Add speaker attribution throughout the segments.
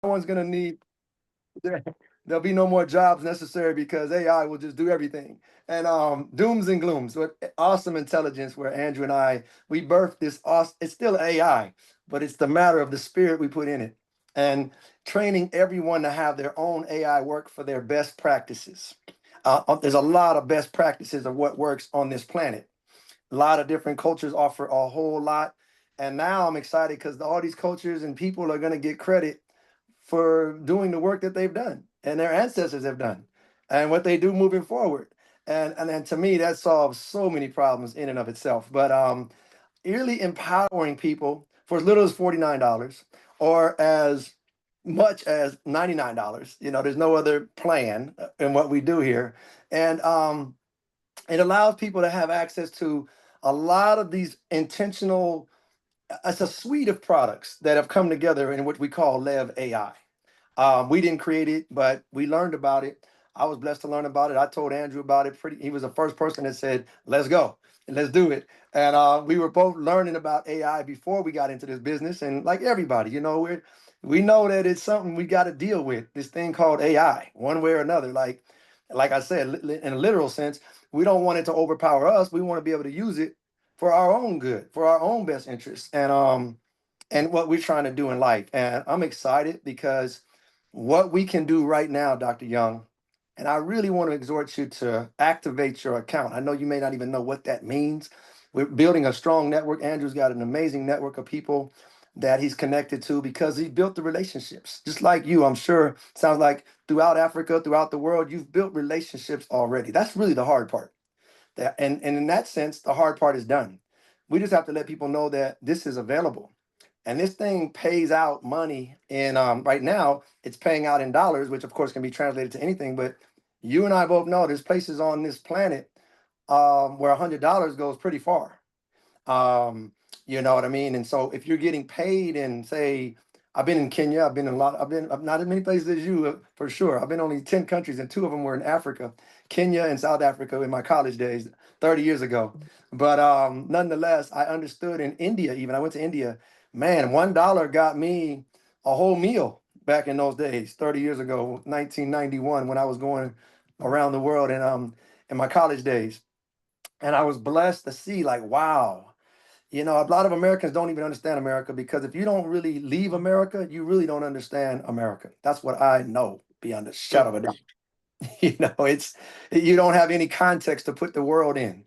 Speaker 1: one's going to need, there'll be no more jobs necessary because AI will just do everything. And dooms and glooms, but awesome intelligence where Andrew and we birthed this awesome, it's still AI, but it's the matter of the spirit we put in it. And training everyone to have their own AI work for their best practices. There's a lot of best practices of what works on this planet. A lot of different cultures offer a whole lot. And now I'm excited because all these cultures and people are going to get credit for doing the work that they've done and their ancestors have done and what they do moving forward. And to me, that solves so many problems in and of itself. But really empowering people for as little as $49 or as much as $99. You know, there's no other plan in what we do here. And it allows people to have access to a lot of these intentional, it's a suite of products that have come together in what we call Lev.AI. We didn't create it, but we learned about it. I was blessed to learn about it. I told Andrew about it. He was the first person that said, let's go and let's do it. And we were both learning about AI before we got into this business. And like everybody, you know, we know that it's something we got to deal with, this thing called AI, one way or another. Like I said, in a literal sense, we don't want it to overpower us. We want to be able to use it for our own good, for our own best interests, and what we're trying to do in life. And I'm excited because what we can do right now, Dr. Young, and I really want to exhort you to activate your account. I know you may not even know what that means. We're building a strong network. Andrew's got an amazing network of people that he's connected to because he built the relationships. Just like you, I'm sure, sounds like throughout Africa, throughout the world, you've built relationships already. That's really the hard part. And in that sense, the hard part is done. We just have to let people know that this is available. And this thing pays out money. And right now, it's paying out in dollars, which of course can be translated to anything. But you and I both know there's places on this planet where $100 goes pretty far. Um, you know what I mean? And so if you're getting paid in, say, I've been in Kenya, I've not in many places as you for sure. I've been only 10 countries and two of them were in Africa, Kenya and South Africa in my college days, 30 years ago. But nonetheless, I understood in India, even I went to India, man, $1 got me a whole meal back in those days, 30 years ago, 1991, when I was going around the world and in my college days. And I was blessed to see, like, wow, you know, a lot of Americans don't even understand America because if you don't really leave America, you really don't understand America. That's what I know beyond a shadow of a doubt. You know, it's you don't have any context to put the world in,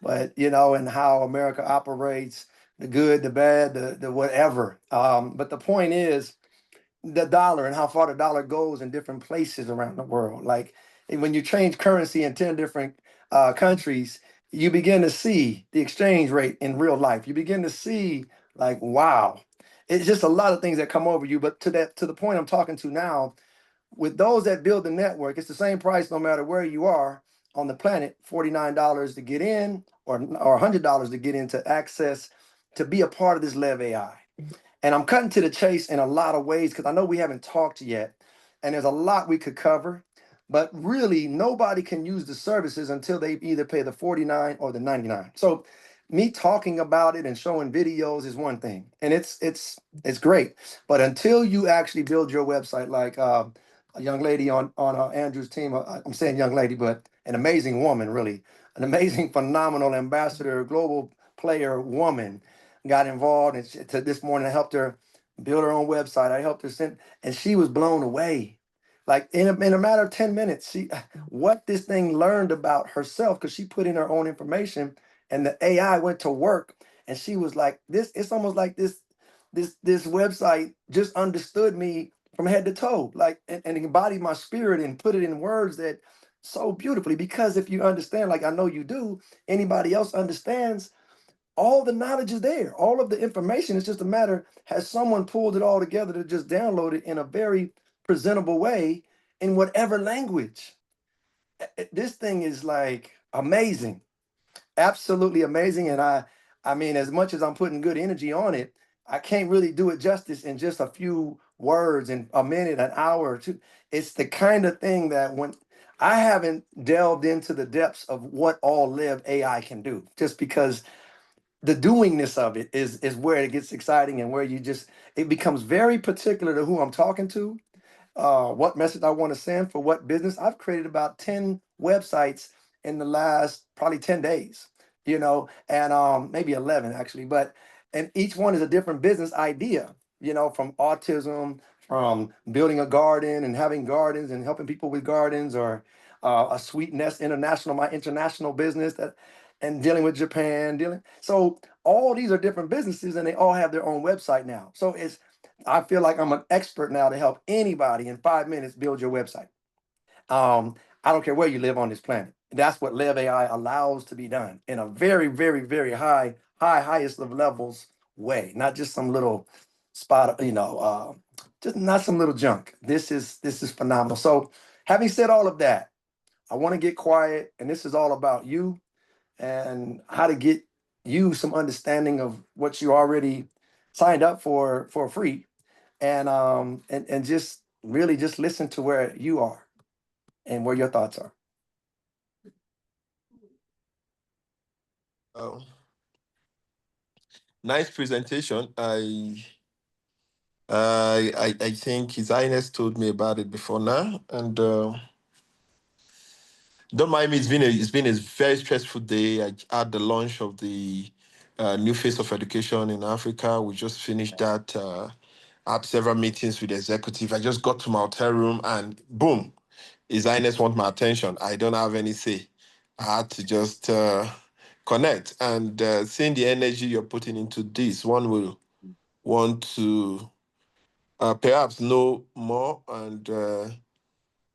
Speaker 1: but you know, and how America operates, the good, the bad, the whatever. But the point is the dollar and how far the dollar goes in different places around the world. Like when you change currency in 10 different countries, you begin to see the exchange rate in real life. You begin to see like, wow, it's just a lot of things that come over you. But to the point I'm talking to now, with those that build the network, it's the same price no matter where you are on the planet, $49 to get in or $100 to get into access to be a part of this Lev AI. And I'm cutting to the chase in a lot of ways because I know we haven't talked yet, and there's a lot we could cover. But really, nobody can use the services until they either pay the 49 or the 99. So me talking about it and showing videos is one thing, and it's great. But until you actually build your website, like a young lady on Andrew's team, I'm saying young lady, but an amazing woman, really, an amazing, phenomenal ambassador, global player woman got involved, and to this morning I helped her build her own website. I helped her send, and she was blown away. Like in a matter of 10 minutes, what this thing learned about herself, because she put in her own information and the AI went to work, and she was like, this, it's almost like this website just understood me from head to toe, like and embodied my spirit and put it in words that so beautifully. Because if you understand, like I know you do, anybody else understands, all the knowledge is there. All of the information. It's just a matter, has someone pulled it all together to just download it in a very presentable way in whatever language. This thing is like amazing, absolutely amazing. And I mean, as much as I'm putting good energy on it, I can't really do it justice in just a few words in a minute, an hour or two. It's the kind of thing that when I haven't delved into the depths of what all Live AI can do, just because the doingness of it is where it gets exciting, and where you just, it becomes very particular to who I'm talking to, what message I want to send for what business. I've created about 10 websites in the last probably 10 days, and maybe 11 actually, but and each one is a different business idea, from autism, from building a garden and having gardens and helping people with gardens, or a Sweet Nest International, my international business, that and dealing with Japan, dealing. So all these are different businesses, and they all have their own website now. So I feel like I'm an expert now to help anybody in 5 minutes build your website. I don't care where you live on this planet. That's what Lev.AI allows to be done in a very, very, very highest of levels way, not just some little spot, just not some little junk. This is phenomenal. So, having said all of that, I want to get quiet, and this is all about you and how to get you some understanding of what you already signed up for free, and just really just listen to where you are and where your thoughts are.
Speaker 2: Oh, nice presentation. I think His Highness told me about it before now, and don't mind me. It's been a very stressful day. I had the launch of the new face of education in Africa. We just finished that. I had several meetings with the executive. I just got to my hotel room and boom, His Highness want my attention. I don't have any say. I had to just connect, and seeing the energy you're putting into this, one will want to perhaps know more and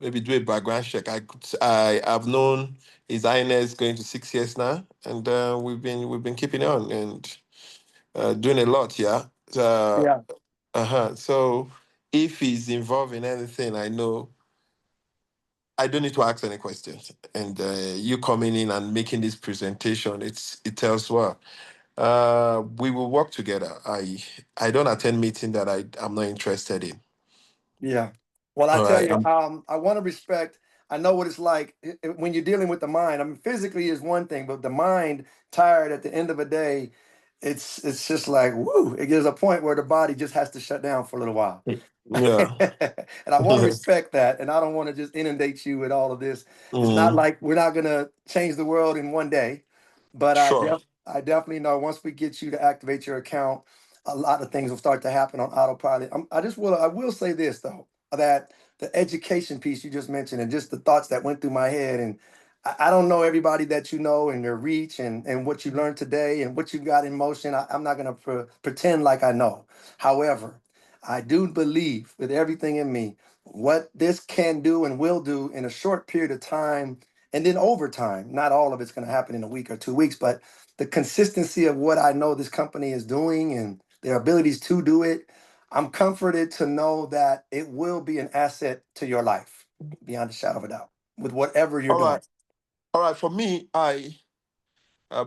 Speaker 2: maybe do a background check. I have known His Highness going to 6 years now, and we've been keeping on and doing a lot. Yeah.
Speaker 1: Yeah,
Speaker 2: So if he's involved in anything, I know I don't need to ask any questions. And you coming in and making this presentation, it tells well. We will work together. I don't attend meeting that I'm not interested in.
Speaker 1: yeah. Well, I
Speaker 2: All
Speaker 1: tell
Speaker 2: right.
Speaker 1: you, I want to respect. I know what it's like when you're dealing with the mind. I mean, physically is one thing, but the mind tired at the end of a day, it's just like woo. It gets a point where the body just has to shut down for a little while.
Speaker 2: Yeah.
Speaker 1: And I want to respect that, and I don't want to just inundate you with all of this. It's not
Speaker 2: Mm,
Speaker 1: like we're not gonna change the world in one day, but
Speaker 2: sure.
Speaker 1: I definitely know once we get you to activate your account, a lot of things will start to happen on autopilot. I will say this though, that the education piece you just mentioned, and just the thoughts that went through my head, and I don't know everybody that you know and your reach, and what you learned today and what you got in motion. I'm not gonna pretend like I know. However, I do believe with everything in me what this can do and will do in a short period of time, and then over time. Not all of it's going to happen in a week or 2 weeks, but the consistency of what I know this company is doing and their abilities to do it, I'm comforted to know that it will be an asset to your life beyond a shadow of a doubt with whatever you're
Speaker 2: All
Speaker 1: doing.
Speaker 2: right. All right. For me,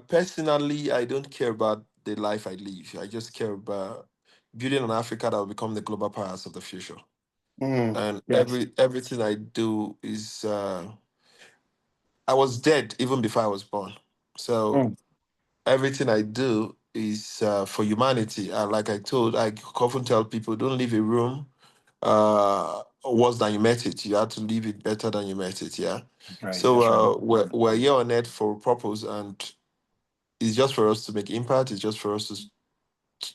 Speaker 2: personally, I don't care about the life I live. I just care about building an Africa that will become the global powers of the future. And
Speaker 1: Yes.
Speaker 2: everything I do is I was dead even before I was born. So
Speaker 1: Mm,
Speaker 2: everything I do is for humanity. I often tell people, don't leave a room worse than you met it. You have to leave it better than you met it. Yeah.
Speaker 1: right.
Speaker 2: So
Speaker 1: That's right.
Speaker 2: we're here on earth for a purpose, and it's just for us to make impact. It's just for us to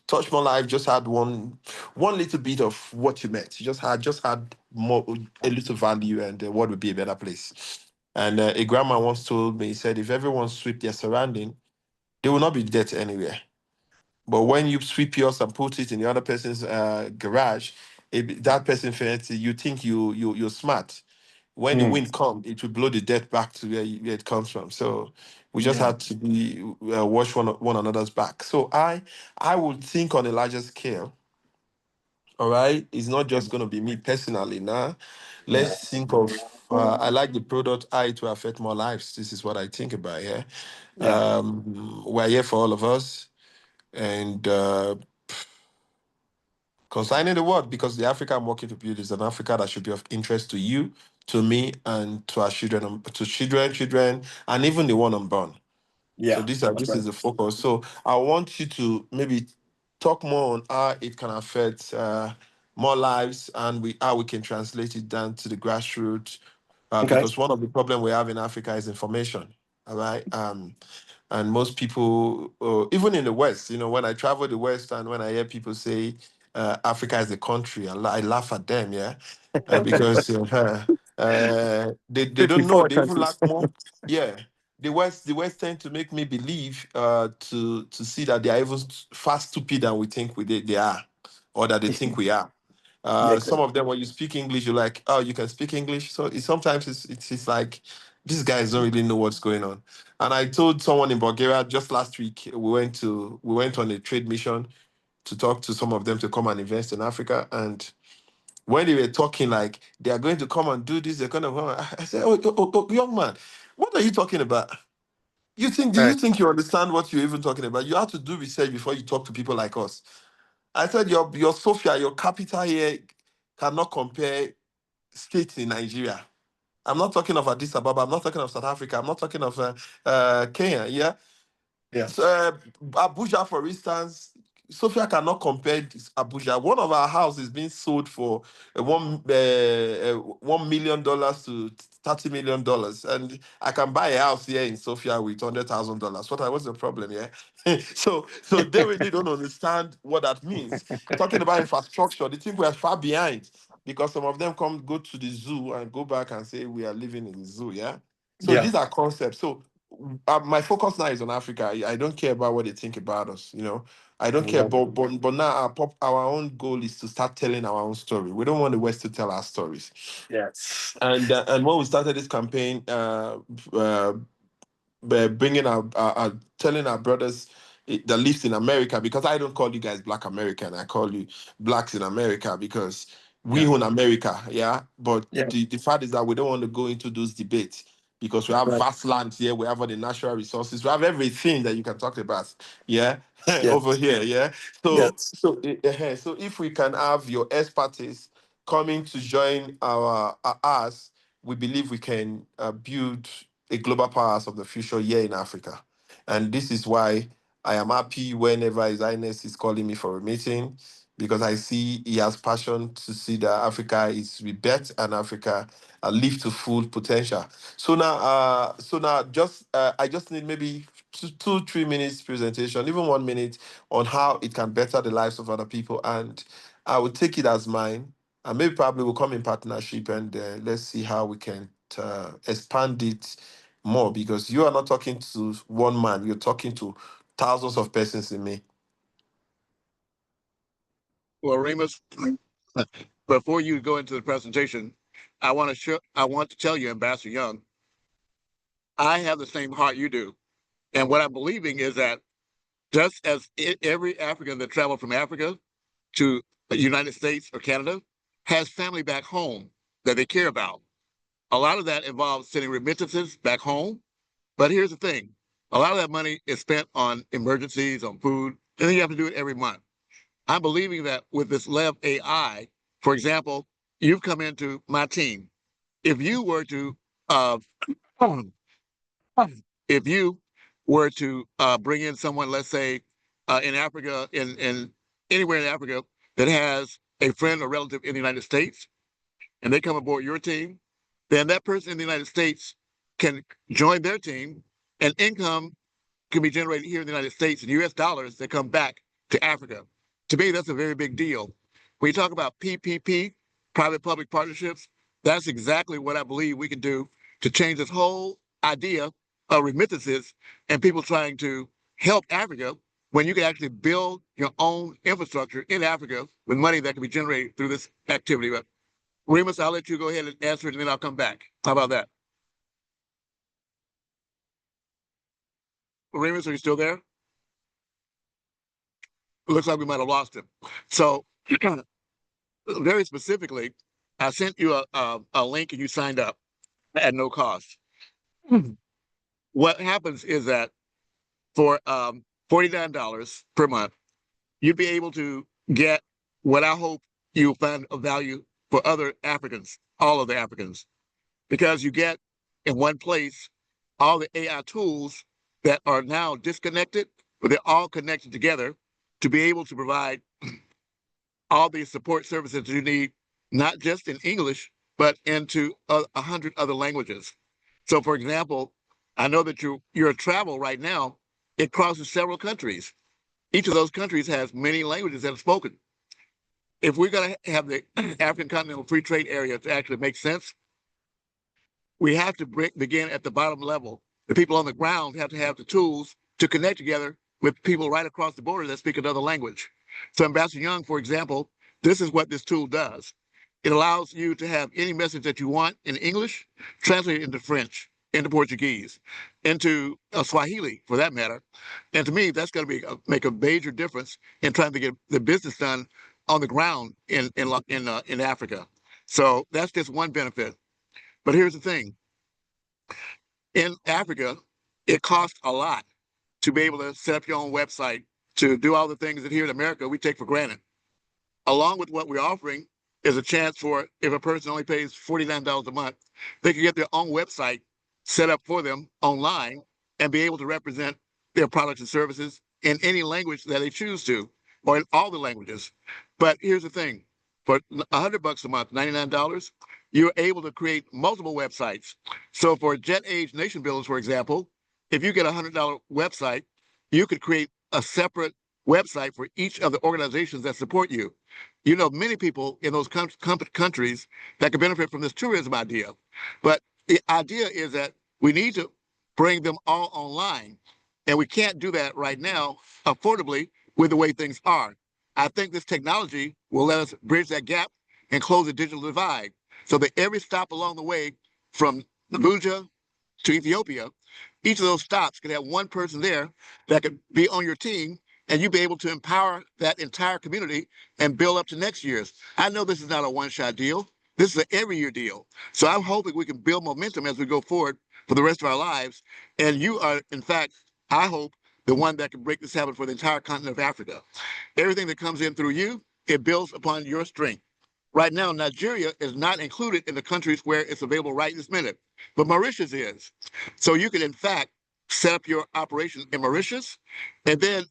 Speaker 2: touch more life. Just had one little bit of what you met. You just had more a little value, and the world would be a better place. And a grandma once told me, he said, if everyone sweep their surrounding, they will not be dead anywhere. But when you sweep yours and put it in the other person's garage, that person fancy, you think you're smart. When the
Speaker 1: Mm,
Speaker 2: wind comes, it will blow the dirt back to where it comes from. So we just
Speaker 1: yeah.
Speaker 2: had to be watch one another's back. So I would think on a larger scale. All right, it's not just going to be me personally. Now,
Speaker 1: Yeah.
Speaker 2: let's think of. I like the product I to affect more lives. This is what I think about. Yeah,
Speaker 1: Yeah.
Speaker 2: we're here for all of us, and consigning the world, because the Africa I'm working to build is an Africa that should be of interest to you, to me, and to our children, and even the one unborn. So
Speaker 1: Yeah.
Speaker 2: this is the focus. So I want you to maybe talk more on how it can affect more lives, and how we can translate it down to the grassroots.
Speaker 1: Okay.
Speaker 2: Because one of the problem we have in Africa is information. All right. And most people, even in the West, when I travel the West and when I hear people say Africa is a country, I laugh at them, yeah, because they don't know.
Speaker 1: 54
Speaker 2: They even
Speaker 1: countries.
Speaker 2: lack more. Yeah, the West tend to make me believe to see that they are even far stupid than we think they are, or that they think we are.
Speaker 1: Yeah.
Speaker 2: Some of them, when you speak English, you're like, oh, you can speak English. So sometimes it's like these guys don't really know what's going on. And I told someone in Bulgaria just last week, we went on a trade mission to talk to some of them to come and invest in Africa. And when they were talking like they are going to come and do this, they're going to, I said, oh, young man, what are you talking about? Do you
Speaker 1: Right.
Speaker 2: think you understand what you're even talking about? You have to do research before you talk to people like us. I said your Sofia, your capital here cannot compare states in Nigeria. I'm not talking of Addis Ababa. I'm not talking of South Africa. I'm not talking of Kenya. Yeah.
Speaker 1: Yeah.
Speaker 2: So, Abuja, for instance, Sophia cannot compare Abuja. One of our houses is being sold for $1 million to $30 million, and I can buy a house here in Sophia with $100,000. What's the problem? Yeah. So they really don't understand what that means. Talking about infrastructure, they think we are far behind because some of them go to the zoo and go back and say we are living in the zoo. Yeah. So
Speaker 1: Yeah.
Speaker 2: these are concepts. So my focus now is on Africa. I don't care about what they think about us. I don't care.
Speaker 1: Okay.
Speaker 2: But now our own goal is to start telling our own story. We don't want the West to tell our stories.
Speaker 1: Yes.
Speaker 2: And when we started this campaign, uh, bringing telling our brothers that lives in America, because I don't call you guys Black American, I call you Blacks in America because we
Speaker 1: Yeah.
Speaker 2: own America, yeah. But
Speaker 1: Yeah.
Speaker 2: the fact is that we don't want to go into those debates because we have
Speaker 1: Right.
Speaker 2: vast lands here, we have all the natural resources, we have everything that you can talk about, yeah,
Speaker 1: Yeah.
Speaker 2: over here, yeah. So
Speaker 1: Yes.
Speaker 2: so so if we can have your expertise coming to join us, we believe we can build a global powerhouse of the future here in Africa. And this is why I am happy whenever His Highness is calling me for a meeting, because I see he has passion to see that Africa is rebirthed and Africa live to full potential. So now, I just need maybe 2, 3 minutes presentation, even 1 minute, on how it can better the lives of other people, and I will take it as mine, and maybe probably we'll come in partnership, and let's see how we can expand it more, because you are not talking to one man, you're talking to thousands of persons in me.
Speaker 3: Well, Remus, before you go into the presentation, I want to tell you, Ambassador Young, I have the same heart you do. And what I'm believing is that just as every African that traveled from Africa to the United States or Canada has family back home that they care about, a lot of that involves sending remittances back home. But here's the thing, a lot of that money is spent on emergencies, on food, and then you have to do it every month. I'm believing that with this Lev.AI, for example, you've come into my team. If you were to, uh, if you were to bring in someone, let's say, in Africa, in anywhere in Africa that has a friend or relative in the United States, and they come aboard your team, then that person in the United States can join their team, and income can be generated here in the United States in US dollars that come back to Africa. To me, that's a very big deal. When you talk about PPP, private public partnerships, that's exactly what I believe we can do to change this whole idea of remittances and people trying to help Africa when you can actually build your own infrastructure in Africa with money that can be generated through this activity. But Remus, I'll let you go ahead and answer it and then I'll come back. How about that? Remus, are you still there? It looks like we might have lost him. So very specifically, I sent you a link and you signed up at no cost. What happens is that for $49 per month, you'd be able to get what I hope you'll find of value for other Africans, all of the Africans, because you get in one place all the AI tools that are now disconnected, but they're all connected together to be able to provide all the support services that you need, not just in English, but into 100 other languages. So, for example, I know that your travel right now, it crosses several countries. Each of those countries has many languages that are spoken. If we're going to have the African Continental Free Trade Area to actually make sense, we have to begin at the bottom level. The people on the ground have to have the tools to connect together with people right across the border that speak another language. So, Ambassador Young, for example, this is what this tool does. It allows you to have any message that you want in English, translated into French, into Portuguese, into Swahili, for that matter. And to me, that's going to make a major difference in trying to get the business done on the ground in Africa. So that's just one benefit. But here's the thing: in Africa, it costs a lot to be able to set up your own website, to do all the things that here in America we take for granted. Along with what we're offering is a chance for, if a person only pays $49 a month, they can get their own website set up for them online and be able to represent their products and services in any language that they choose to, or in all the languages. But here's the thing: for $100 a month, $99, you're able to create multiple websites. So for Jet Age Nation Builders, for example, if you get a $100 website, you could create a separate website for each of the organizations that support you. You know, many people in those countries that could benefit from this tourism idea. But the idea is that we need to bring them all online. And we can't do that right now affordably with the way things are. I think this technology will let us bridge that gap and close the digital divide so that every stop along the way from Abuja to Ethiopia, each of those stops could have one person there that could be on your team, and you'd be able to empower that entire community and build up to next year's. I know this is not a one-shot deal. This is an every-year deal. So I'm hoping we can build momentum as we go forward for the rest of our lives. And you are, in fact, I hope, the one that can break this habit for the entire continent of Africa. Everything that comes in through you, it builds upon your strength. Right now, Nigeria is not included in the countries where it's available right this minute, but Mauritius is. So you can, in fact, set up your operation in Mauritius and then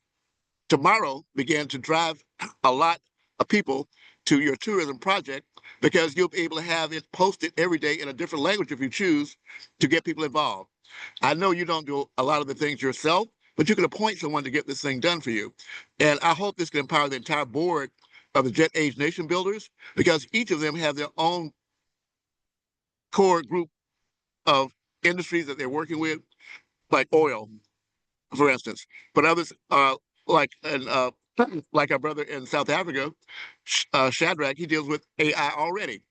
Speaker 3: tomorrow begin to drive a lot of people to your tourism project, because you'll be able to have it posted every day in a different language if you choose to get people involved. I know you don't do a lot of the things yourself, but you can appoint someone to get this thing done for you. And I hope this can empower the entire board of the Jet Age Nation Builders, because each of them have their own core group of industries that they're working with, like oil, for instance. But others like and like our brother in South Africa, Shadrach, he deals with AI already.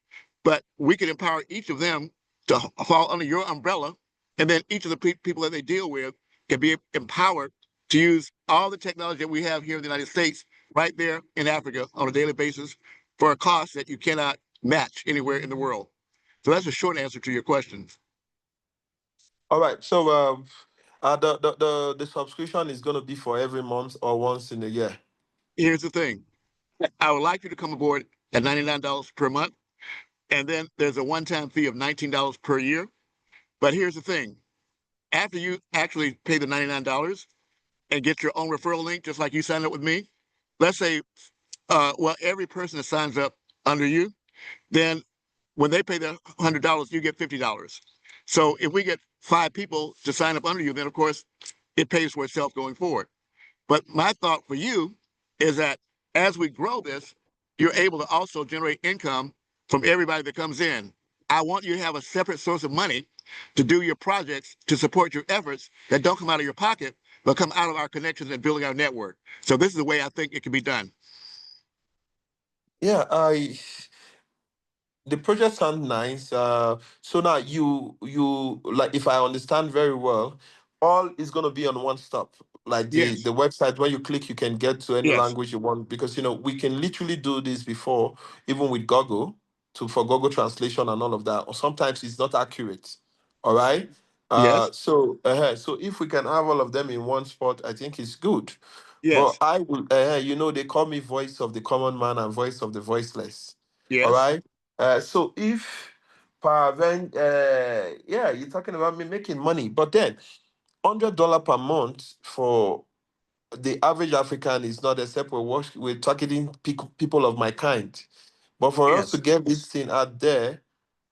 Speaker 3: But we can empower each of them to fall under your umbrella, and then each of the people that they deal with can be empowered to use all the technology that we have here in the United States right there in Africa on a daily basis for a cost that you cannot match anywhere in the world. So that's a short answer to your questions.
Speaker 2: All right. So the subscription is going to be for every month or once in a year.
Speaker 3: Here's the thing: I would like you to come aboard at $99 per month, and then there's a one-time fee of $19 per year. But here's the thing: after you actually pay the $99 and get your own referral link, just like you signed up with me, let's say, well, every person that signs up under you, then when they pay the $100, you get $50. So if we get 5 people to sign up under you, then of course it pays for itself going forward. But my thought for you is that as we grow this, you're able to also generate income from everybody that comes in. I want you to have a separate source of money to do your projects, to support your efforts that don't come out of your pocket, but come out of our connections and building our network. So this is the way I think it can be done.
Speaker 2: Yeah, the project sounds nice. So now you like, if I understand very well, all is gonna be on one stop. Like
Speaker 3: Yes,
Speaker 2: the website, when you click, you can get to any
Speaker 3: yes,
Speaker 2: language you want, because we can literally do this before, even with Google, for Google translation and all of that. Or sometimes it's not accurate. All right.
Speaker 3: yes,
Speaker 2: So if we can have all of them in one spot, I think it's good. But
Speaker 3: yes,
Speaker 2: I will, they call me voice of the common man and voice of the voiceless. All
Speaker 3: yes,
Speaker 2: right. So if yeah, you're talking about me making money, but then $100 per month for the average African is not, except we're targeting people of my kind. But for us to
Speaker 3: Yes.
Speaker 2: get this thing out there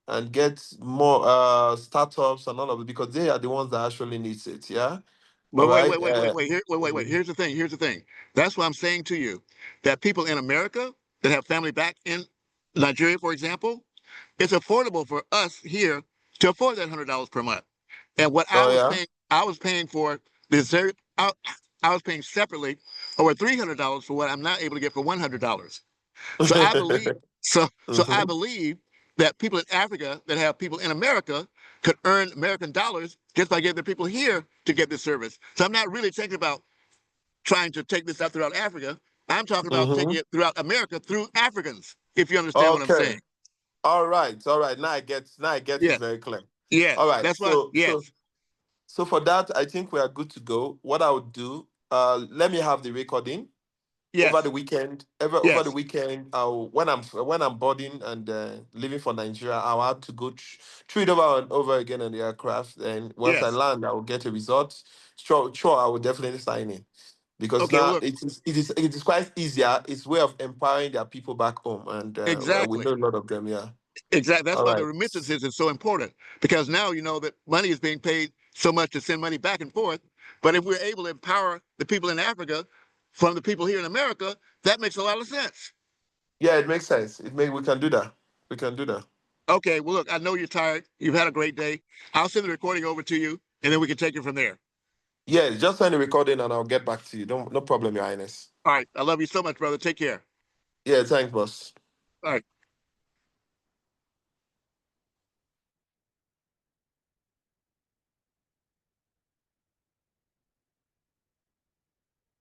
Speaker 2: and get more startups and all of it, because they are the ones that actually needs it. Yeah. All
Speaker 3: But
Speaker 2: right.
Speaker 3: wait.
Speaker 2: Mhm.
Speaker 3: Here's the thing. Here's the thing. That's why I'm saying to you that people in America that have family back in Nigeria, for example, it's affordable for us here to afford that $100 per month. And what
Speaker 2: Oh yeah.
Speaker 3: I was paying for this very, I was paying separately over $300 for what I'm not able to get for $100. So I believe, so I
Speaker 2: Mhm.
Speaker 3: believe that people in Africa that have people in America could earn American dollars just by getting the people here to get this service. So I'm not really thinking about trying to take this out throughout Africa. I'm talking about taking
Speaker 2: Mhm.
Speaker 3: it throughout America through Africans, if you understand what I'm
Speaker 2: Okay.
Speaker 3: saying.
Speaker 2: All right. All right. Now I get it
Speaker 3: Yes,
Speaker 2: very clear. All
Speaker 3: yes.
Speaker 2: right.
Speaker 3: That's why, yes,
Speaker 2: So for that, I think we are good to go. What I would do, let me have the recording over the
Speaker 3: yes,
Speaker 2: weekend. Over the
Speaker 3: yes,
Speaker 2: weekend, when I'm boarding and leaving for Nigeria, I'll have to go through it over and over again on the aircraft. And once I
Speaker 3: yes.
Speaker 2: land, I will get a result. Sure, I will definitely sign in, because
Speaker 3: Okay, well,
Speaker 2: now
Speaker 3: look,
Speaker 2: it is quite easier. It's way of empowering their people back home, and we
Speaker 3: exactly.
Speaker 2: know a lot of them. Yeah.
Speaker 3: Exactly. That's
Speaker 2: All
Speaker 3: why the
Speaker 2: right.
Speaker 3: remittances is so important because now you know that money is being paid so much to send money back and forth. But if we're able to empower the people in Africa from the people here in America, that makes a lot of sense.
Speaker 2: Yeah, it makes sense. We can do that. We can do that.
Speaker 3: Okay. Well, look, I know you're tired. You've had a great day. I'll send the recording over to you and then we can take it from there.
Speaker 2: Yeah, just send the recording and I'll get back to you. No problem, Your Highness.
Speaker 3: All right. I love you so much, brother. Take care.
Speaker 2: Yeah, thanks, boss.
Speaker 3: All right.